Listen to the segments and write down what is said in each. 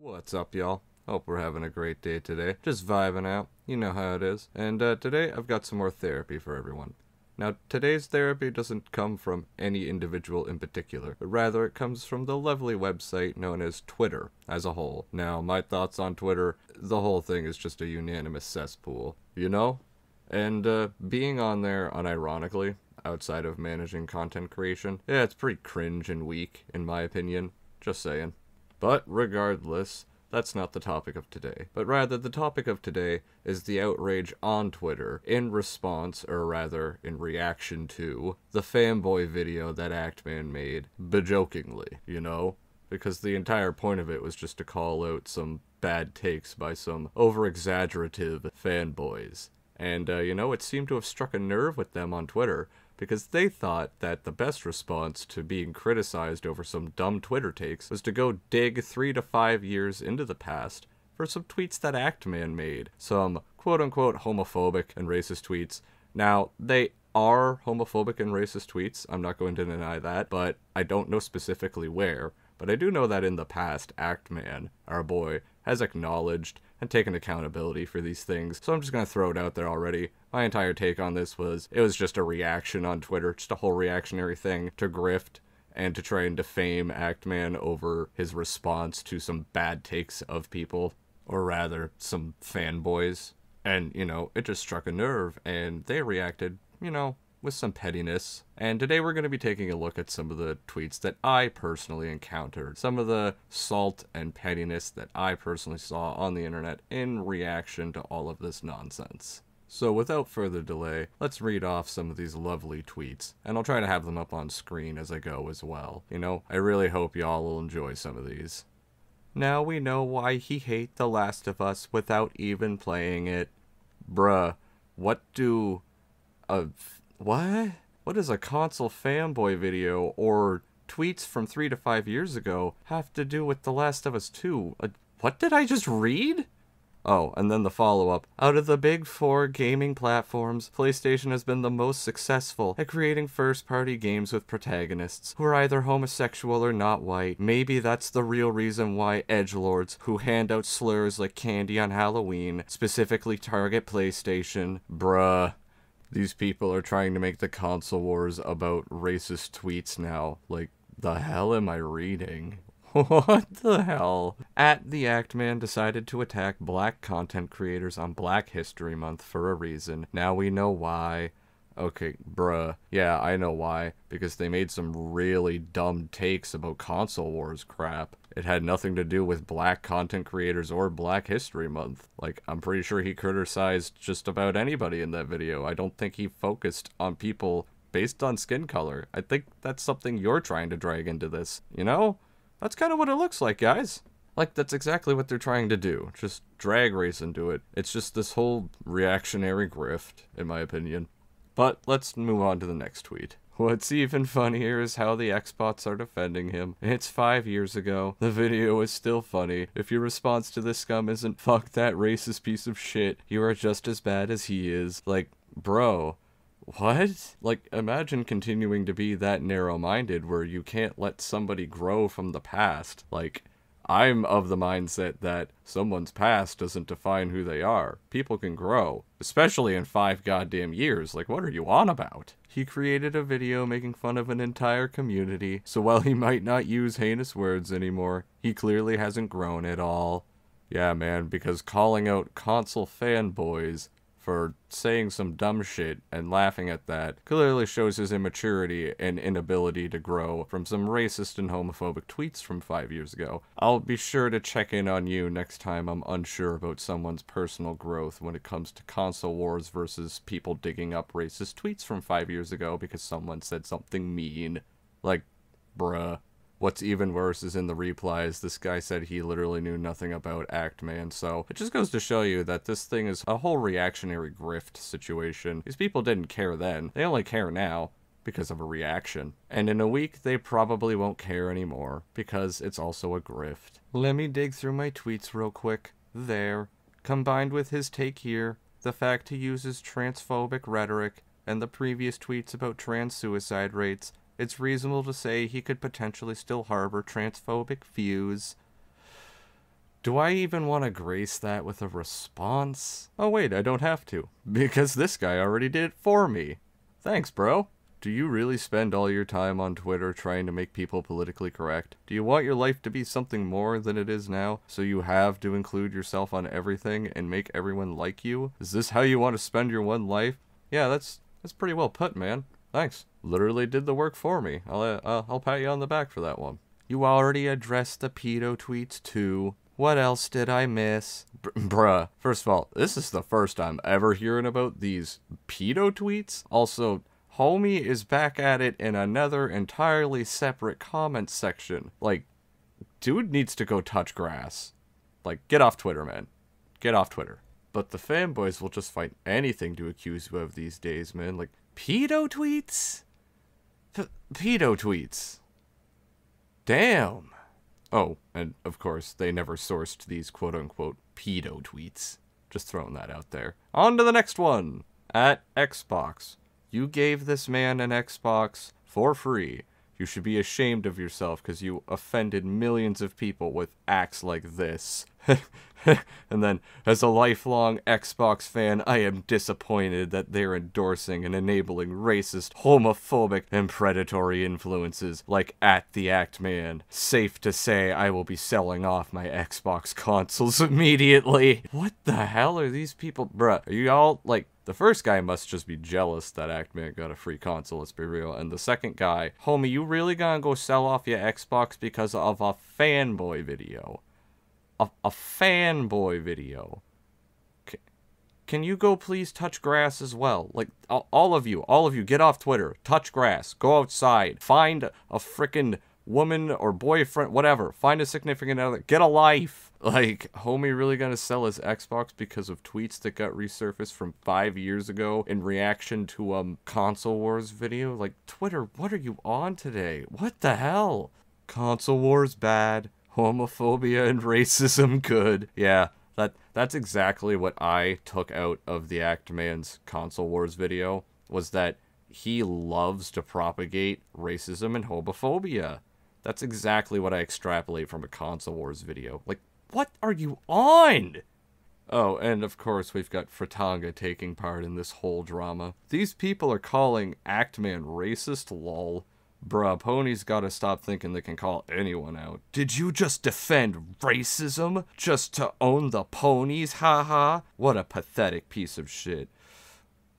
What's up, y'all? Hope we're having a great day today. Just vibing out. You know how it is. And today I've got some more therapy for everyone. Now, today's therapy doesn't come from any individual in particular, but rather it comes from the lovely website known as Twitter as a whole. Now, my thoughts on Twitter, the whole thing is just a unanimous cesspool, you know? And being on there unironically, outside of managing content creation, yeah, it's pretty cringe and weak, in my opinion. Just saying. But regardless, that's not the topic of today. But rather, the topic of today is the outrage on Twitter in response, or rather, in reaction to, the fanboy video that Actman made, bejokingly, you know? Because the entire point of it was just to call out some bad takes by some over-exaggerative fanboys. And, it seemed to have struck a nerve with them on Twitter, because they thought that the best response to being criticized over some dumb Twitter takes was to go dig 3 to 5 years into the past for some tweets that Actman made. Some quote-unquote homophobic and racist tweets. Now, they are homophobic and racist tweets, I'm not going to deny that, but I don't know specifically where. But I do know that in the past, Actman, our boy, has acknowledged and taken accountability for these things. So I'm just going to throw it out there already. My entire take on this was, it was just a reaction on Twitter, just a whole reactionary thing to grift and to try and defame Actman over his response to some bad takes of people, or rather, some fanboys. And, it just struck a nerve, and they reacted, with some pettiness. And today we're going to be taking a look at some of the tweets that I personally encountered. Some of the salt and pettiness that I personally saw on the internet in reaction to all of this nonsense. So without further delay, let's read off some of these lovely tweets. And I'll try to have them up on screen as I go as well. I really hope y'all will enjoy some of these. Now we know why he hate The Last of Us without even playing it. Bruh, what does a console fanboy video or tweets from 3 to 5 years ago have to do with The Last of Us 2? What did I just read? Oh, and then the follow-up. Out of the big 4 gaming platforms, PlayStation has been the most successful at creating first-party games with protagonists who are either homosexual or not white. Maybe that's the real reason why edgelords who hand out slurs like candy on Halloween specifically target PlayStation. Bruh. These people are trying to make the console wars about racist tweets now. Like, the hell am I reading? What the hell? The Actman decided to attack black content creators on Black History Month for a reason. Now we know why. Okay, bruh. Yeah, I know why. Because they made some really dumb takes about console wars crap. It had nothing to do with black content creators or Black History Month. Like, I'm pretty sure he criticized just about anybody in that video. I don't think he focused on people based on skin color. I think that's something you're trying to drag into this, That's kind of what it looks like, guys. Like, that's exactly what they're trying to do. Just drag race into it. It's just this whole reactionary grift, in my opinion. But let's move on to the next tweet. What's even funnier is how the Xbots are defending him. It's 5 years ago. The video is still funny. If your response to this scum isn't "fuck that racist piece of shit," you are just as bad as he is. Like, bro. What? Like, imagine continuing to be that narrow-minded where you can't let somebody grow from the past. Like, I'm of the mindset that someone's past doesn't define who they are. People can grow, especially in 5 goddamn years. Like, what are you on about? He created a video making fun of an entire community, so while he might not use heinous words anymore, he clearly hasn't grown at all. Yeah, man, because calling out console fanboys for saying some dumb shit and laughing at that clearly shows his immaturity and inability to grow from some racist and homophobic tweets from 5 years ago. I'll be sure to check in on you next time I'm unsure about someone's personal growth when it comes to console wars versus people digging up racist tweets from 5 years ago because someone said something mean. Like, bruh. What's even worse is in the replies, this guy said he literally knew nothing about Actman, so it just goes to show you that this thing is a whole reactionary grift situation. These people didn't care then, they only care now because of a reaction. And in a week, they probably won't care anymore, because it's also a grift. Let me dig through my tweets real quick. There. Combined with his take here, the fact he uses transphobic rhetoric, and the previous tweets about trans suicide rates, it's reasonable to say he could potentially still harbor transphobic views. Do I even want to grace that with a response? Oh wait, I don't have to, because this guy already did it for me. Thanks, bro. Do you really spend all your time on Twitter trying to make people politically correct? Do you want your life to be something more than it is now, so you have to include yourself on everything and make everyone like you? Is this how you want to spend your one life? Yeah, that's pretty well put, man. Thanks. Literally did the work for me. I'll pat you on the back for that one. You already addressed the pedo tweets too. What else did I miss? Bruh. First of all, this is the first I'm ever hearing about these pedo tweets. Also, homie is back at it in another entirely separate comment section. Like, dude needs to go touch grass. Like, get off Twitter, man. Get off Twitter. But the fanboys will just find anything to accuse you of these days, man. Like, pedo tweets? Pedo tweets. Damn. Oh, and of course, they never sourced these quote-unquote pedo tweets. Just throwing that out there. On to the next one. At Xbox. You gave this man an Xbox for free. You should be ashamed of yourself because you offended millions of people with acts like this. And then, as a lifelong Xbox fan, I am disappointed that they're endorsing and enabling racist, homophobic, and predatory influences like at the Actman. Safe to say I will be selling off my Xbox consoles immediately. What the hell are these people? Bruh, are you all, like, the first guy must just be jealous that Actman got a free console, let's be real. And the second guy, homie, you really gonna go sell off your Xbox because of a fanboy video? A fanboy video. Can you go please touch grass as well? Like, all of you, get off Twitter. Touch grass. Go outside. Find a frickin' woman or boyfriend, whatever. Find a significant other. Get a life. Like, homie really gonna sell his Xbox because of tweets that got resurfaced from 5 years ago in reaction to a Console Wars video? Like, Twitter, what are you on today? What the hell? Console Wars bad. Homophobia and racism good. Yeah, that's exactly what I took out of the Actman's Console Wars video, was that he loves to propagate racism and homophobia. That's exactly what I extrapolate from a Console Wars video. Like, what are you on? Oh, and of course we've got Fratanga taking part in this whole drama. These people are calling Actman racist, lol. Bruh, ponies gotta stop thinking they can call anyone out. Did you just defend racism just to own the ponies, haha? What a pathetic piece of shit.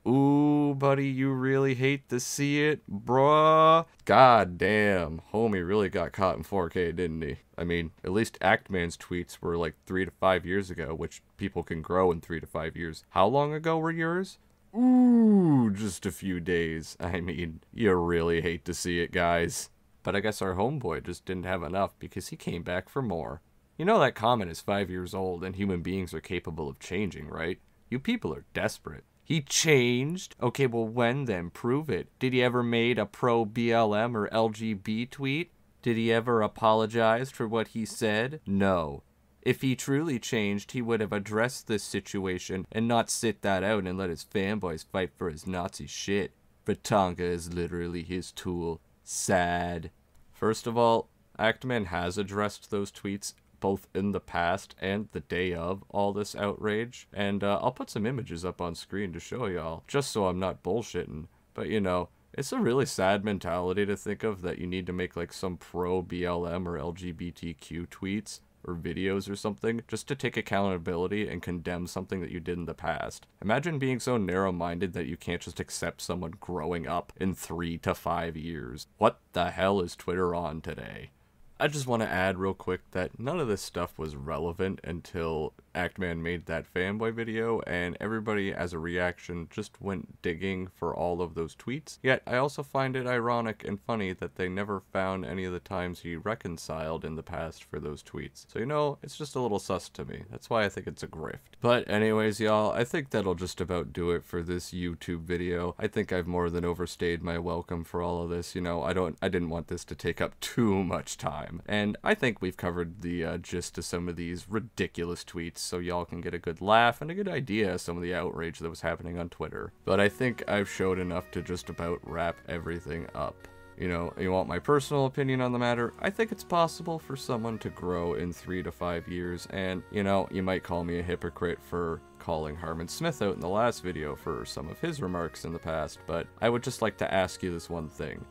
Ooh, buddy, you really hate to see it, bruh. God damn, homie really got caught in 4K, didn't he? I mean, at least Actman's tweets were like 3 to 5 years ago, which people can grow in 3 to 5 years. How long ago were yours? Ooh, just a few days. I mean, you really hate to see it, guys. But I guess our homeboy just didn't have enough because he came back for more. You know that comment is 5 years old and human beings are capable of changing, right? You people are desperate. He changed? Okay, well when then? Prove it. Did he ever made a pro-BLM or LGB tweet? Did he ever apologize for what he said? No. If he truly changed, he would have addressed this situation and not sit that out and let his fanboys fight for his Nazi shit. Fratanga is literally his tool. Sad. First of all, Actman has addressed those tweets both in the past and the day of all this outrage. And I'll put some images up on screen to show y'all, just so I'm not bullshitting. But you know, it's a really sad mentality to think of that you need to make like some pro-BLM or LGBTQ tweets or videos or something, just to take accountability and condemn something that you did in the past. Imagine being so narrow-minded that you can't just accept someone growing up in 3 to 5 years. What the hell is Twitter on today? I just want to add real quick that none of this stuff was relevant until Actman made that fanboy video, and everybody as a reaction just went digging for all of those tweets. Yet I also find it ironic and funny that they never found any of the times he reconciled in the past for those tweets. So you know, it's just a little sus to me. That's why I think it's a grift. But anyways, y'all, I think that'll just about do it for this YouTube video. I think I've more than overstayed my welcome for all of this. You know, I didn't want this to take up too much time. And I think we've covered the gist of some of these ridiculous tweets, so y'all can get a good laugh and a good idea of some of the outrage that was happening on Twitter. But I think I've showed enough to just about wrap everything up. You know, you want my personal opinion on the matter? I think it's possible for someone to grow in 3 to 5 years, and, you know, you might call me a hypocrite for calling Harmon Smith out in the last video for some of his remarks in the past, but I would just like to ask you this one thing.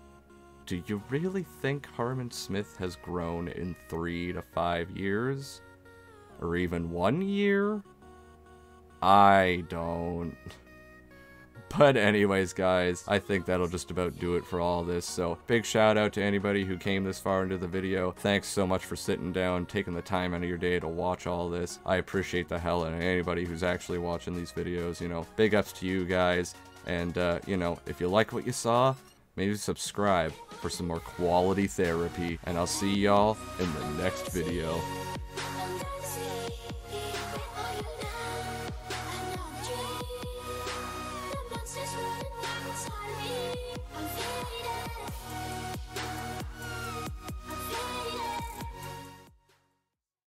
Do you really think Harmon Smith has grown in 3 to 5 years? Or even 1 year? I don't. But anyways, guys, I think that'll just about do it for all this. So big shout out to anybody who came this far into the video. Thanks so much for sitting down, taking the time out of your day to watch all this. I appreciate the hell out of anybody who's actually watching these videos. You know, big ups to you guys. And, you know, if you like what you saw, maybe subscribe for some more quality therapy. And I'll see y'all in the next video. I'm